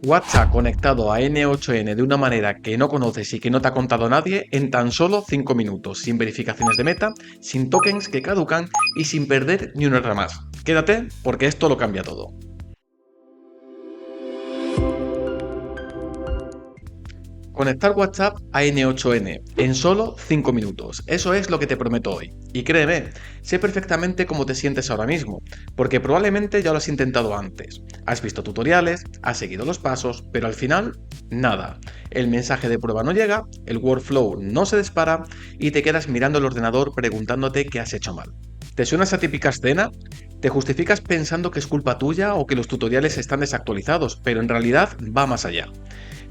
WhatsApp conectado a N8N de una manera que no conoces y que no te ha contado nadie en tan solo 5 minutos, sin verificaciones de meta, sin tokens que caducan y sin perder ni una hora más. Quédate porque esto lo cambia todo. Conectar WhatsApp a N8N en solo 5 minutos. Eso es lo que te prometo hoy. Y créeme, sé perfectamente cómo te sientes ahora mismo, porque probablemente ya lo has intentado antes. Has visto tutoriales, has seguido los pasos, pero al final, nada. El mensaje de prueba no llega, el workflow no se dispara y te quedas mirando el ordenador preguntándote qué has hecho mal. ¿Te suena esa típica escena? Te justificas pensando que es culpa tuya o que los tutoriales están desactualizados, pero en realidad va más allá.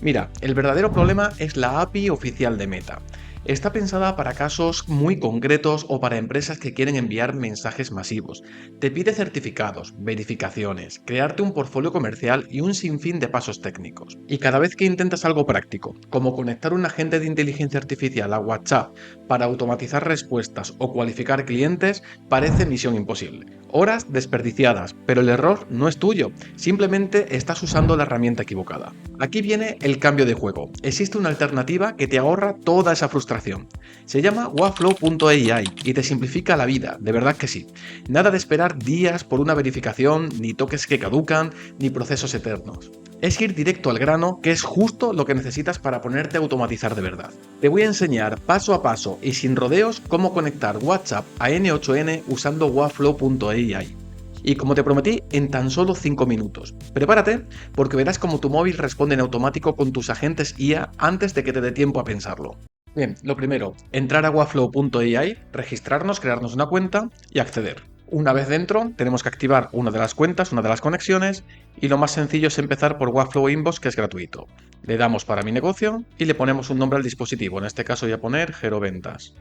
Mira, el verdadero problema es la API oficial de Meta. Está pensada para casos muy concretos o para empresas que quieren enviar mensajes masivos. Te pide certificados, verificaciones, crearte un portfolio comercial y un sinfín de pasos técnicos. Y cada vez que intentas algo práctico, como conectar un agente de inteligencia artificial a WhatsApp para automatizar respuestas o cualificar clientes, parece misión imposible. Horas desperdiciadas, pero el error no es tuyo, simplemente estás usando la herramienta equivocada. Aquí viene el cambio de juego. Existe una alternativa que te ahorra toda esa frustración. Se llama Waveflow.ai y te simplifica la vida, de verdad que sí. Nada de esperar días por una verificación, ni toques que caducan, ni procesos eternos. Es ir directo al grano, que es justo lo que necesitas para ponerte a automatizar de verdad. Te voy a enseñar paso a paso y sin rodeos cómo conectar WhatsApp a N8N usando Waveflow.ai. Y como te prometí, en tan solo 5 minutos. Prepárate, porque verás cómo tu móvil responde en automático con tus agentes IA antes de que te dé tiempo a pensarlo. Bien, lo primero, entrar a waveflow.ai, registrarnos, crearnos una cuenta y acceder. Una vez dentro, tenemos que activar una de las cuentas, una de las conexiones, y lo más sencillo es empezar por Waveflow Inbox, que es gratuito. Le damos para mi negocio y le ponemos un nombre al dispositivo, en este caso voy a poner Gero Ventas.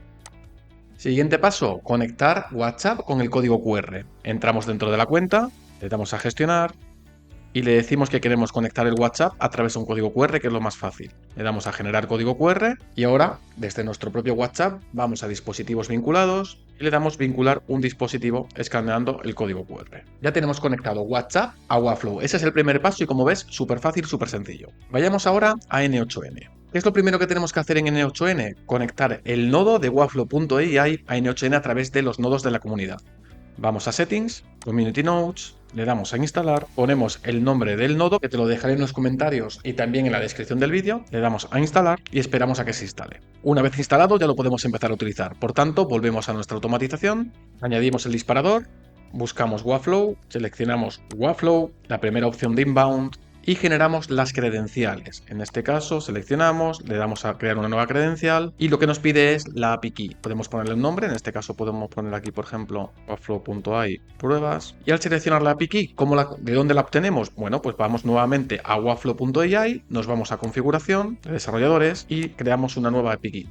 Siguiente paso, conectar WhatsApp con el código QR. Entramos dentro de la cuenta, le damos a gestionar y le decimos que queremos conectar el WhatsApp a través de un código QR, que es lo más fácil. Le damos a generar código QR y ahora, desde nuestro propio WhatsApp, vamos a dispositivos vinculados y le damos vincular un dispositivo escaneando el código QR. Ya tenemos conectado WhatsApp a Waveflow. Ese es el primer paso y como ves, súper fácil, súper sencillo. Vayamos ahora a N8N. ¿Qué es lo primero que tenemos que hacer en N8N? Conectar el nodo de Waveflow.ai a N8N a través de los nodos de la comunidad. Vamos a Settings, Community Nodes, le damos a instalar, ponemos el nombre del nodo, que te lo dejaré en los comentarios y también en la descripción del vídeo, le damos a instalar y esperamos a que se instale. Una vez instalado ya lo podemos empezar a utilizar, por tanto volvemos a nuestra automatización, añadimos el disparador, buscamos Waveflow, seleccionamos Waveflow, la primera opción de inbound, y generamos las credenciales. En este caso seleccionamos, le damos a crear una nueva credencial y lo que nos pide es la API key. Podemos ponerle un nombre, en este caso podemos poner aquí, por ejemplo, waveflow.ai pruebas. Y al seleccionar la API key, ¿de dónde la obtenemos? Bueno, pues vamos nuevamente a waveflow.ai, nos vamos a configuración de desarrolladores y creamos una nueva API key.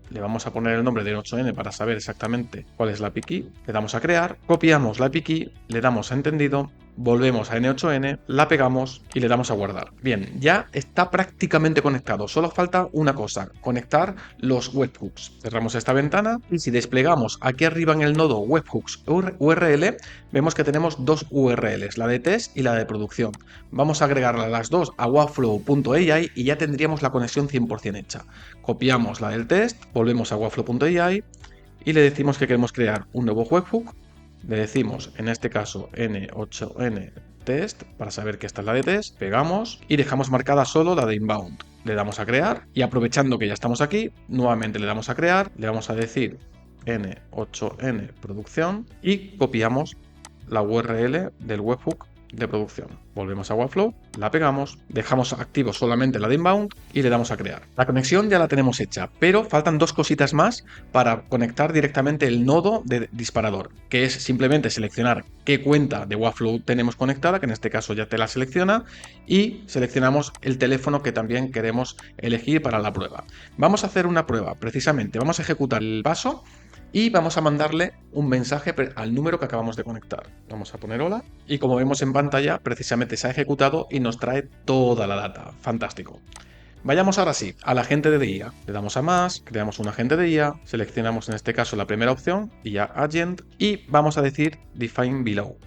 Le vamos a poner el nombre de 8N para saber exactamente cuál es la API key, le damos a crear, copiamos la API key, le damos a entendido, volvemos a N8N, la pegamos y le damos a guardar. Bien, ya está prácticamente conectado, solo falta una cosa, conectar los webhooks. Cerramos esta ventana y si desplegamos aquí arriba en el nodo webhooks URL, vemos que tenemos dos URLs, la de test y la de producción. Vamos a agregarlas las dos a waveflow.ai y ya tendríamos la conexión 100% hecha. Copiamos la del test, volvemos a waveflow.ai y le decimos que queremos crear un nuevo webhook. Le decimos, en este caso, N8N test, para saber que esta es la de test, pegamos y dejamos marcada solo la de inbound. Le damos a crear y aprovechando que ya estamos aquí, nuevamente le damos a crear, le vamos a decir N8N producción y copiamos la URL del webhook de producción. Volvemos a Waveflow, la pegamos, dejamos activo solamente la de inbound y le damos a crear. La conexión ya la tenemos hecha, pero faltan dos cositas más para conectar directamente el nodo de disparador, que es simplemente seleccionar qué cuenta de Waveflow tenemos conectada, que en este caso ya te la selecciona, y seleccionamos el teléfono que también queremos elegir para la prueba. Vamos a hacer una prueba, precisamente, vamos a ejecutar el paso y vamos a mandarle un mensaje al número que acabamos de conectar. Vamos a poner hola y como vemos en pantalla precisamente se ha ejecutado y nos trae toda la data. Fantástico. Vayamos ahora sí al agente de IA. Le damos a más, creamos un agente de IA, seleccionamos en este caso la primera opción, IA Agent y vamos a decir Define Below.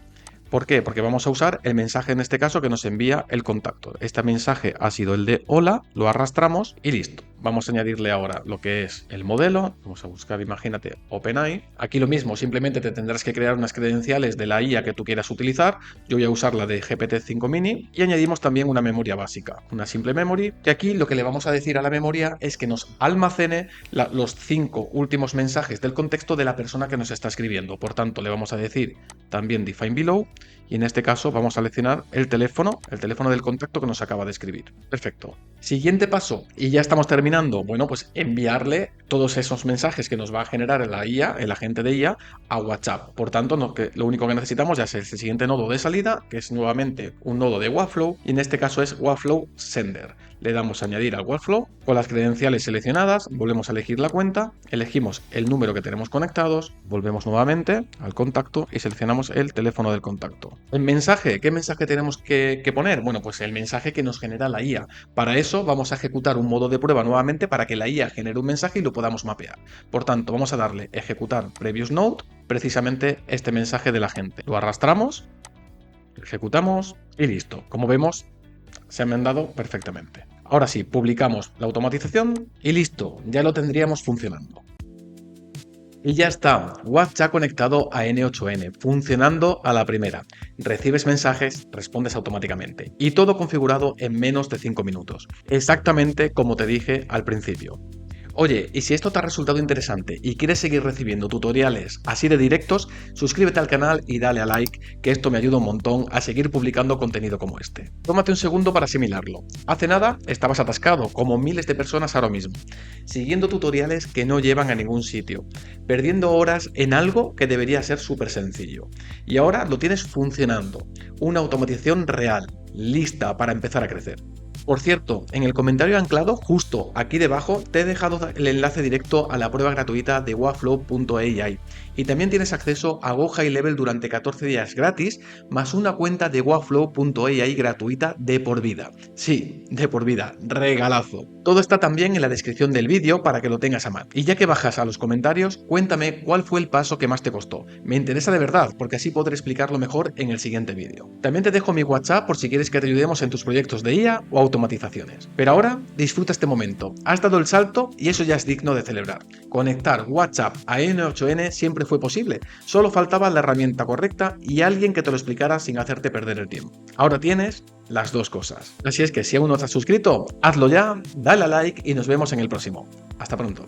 ¿Por qué? Porque vamos a usar el mensaje en este caso que nos envía el contacto. Este mensaje ha sido el de hola, lo arrastramos y listo. Vamos a añadirle ahora lo que es el modelo. Vamos a buscar, imagínate, OpenAI. Aquí lo mismo, simplemente te tendrás que crear unas credenciales de la IA que tú quieras utilizar. Yo voy a usar la de GPT-5 Mini y añadimos también una memoria básica, una simple memory, que aquí lo que le vamos a decir a la memoria es que nos almacene los 5 últimos mensajes del contexto de la persona que nos está escribiendo. Por tanto, le vamos a decir también define below y en este caso vamos a seleccionar el teléfono del contacto que nos acaba de escribir. Perfecto. Siguiente paso, y ya estamos terminando. Bueno, pues enviarle todos esos mensajes que nos va a generar la IA, el agente de IA, a WhatsApp. Por tanto, lo único que necesitamos ya es el siguiente nodo de salida, que es nuevamente un nodo de Webflow, y en este caso es Webflow Sender. Le damos a añadir al Webflow, con las credenciales seleccionadas, volvemos a elegir la cuenta, elegimos el número que tenemos conectados, volvemos nuevamente al contacto y seleccionamos el teléfono del contacto. El mensaje, ¿qué mensaje tenemos que poner? Bueno, pues el mensaje que nos genera la IA. Para eso vamos a ejecutar un modo de prueba nuevamente para que la IA genere un mensaje y lo podamos mapear. Por tanto, vamos a darle ejecutar previous node, precisamente este mensaje de la gente. Lo arrastramos, ejecutamos y listo. Como vemos, se ha mandado perfectamente. Ahora sí, publicamos la automatización y listo, ya lo tendríamos funcionando. Y ya está, WhatsApp conectado a N8N, funcionando a la primera. Recibes mensajes, respondes automáticamente. Y todo configurado en menos de 5 minutos. Exactamente como te dije al principio. Oye, y si esto te ha resultado interesante y quieres seguir recibiendo tutoriales así de directos, suscríbete al canal y dale a like, que esto me ayuda un montón a seguir publicando contenido como este. Tómate un segundo para asimilarlo. Hace nada estabas atascado, como miles de personas ahora mismo, siguiendo tutoriales que no llevan a ningún sitio, perdiendo horas en algo que debería ser súper sencillo. Y ahora lo tienes funcionando, una automatización real, lista para empezar a crecer. Por cierto, en el comentario anclado justo aquí debajo te he dejado el enlace directo a la prueba gratuita de Webflow.ai y también tienes acceso a Go High Level durante 14 días gratis más una cuenta de Webflow.ai gratuita de por vida. Sí, de por vida, regalazo. Todo está también en la descripción del vídeo para que lo tengas a mano. Y ya que bajas a los comentarios, cuéntame cuál fue el paso que más te costó. Me interesa de verdad, porque así podré explicarlo mejor en el siguiente vídeo. También te dejo mi WhatsApp por si quieres que te ayudemos en tus proyectos de IA o automatizaciones. Pero ahora, disfruta este momento. Has dado el salto y eso ya es digno de celebrar. Conectar WhatsApp a N8N siempre fue posible. Solo faltaba la herramienta correcta y alguien que te lo explicara sin hacerte perder el tiempo. Ahora tienes las dos cosas. Así es que si aún no te has suscrito, hazlo ya, dale a like y nos vemos en el próximo. Hasta pronto.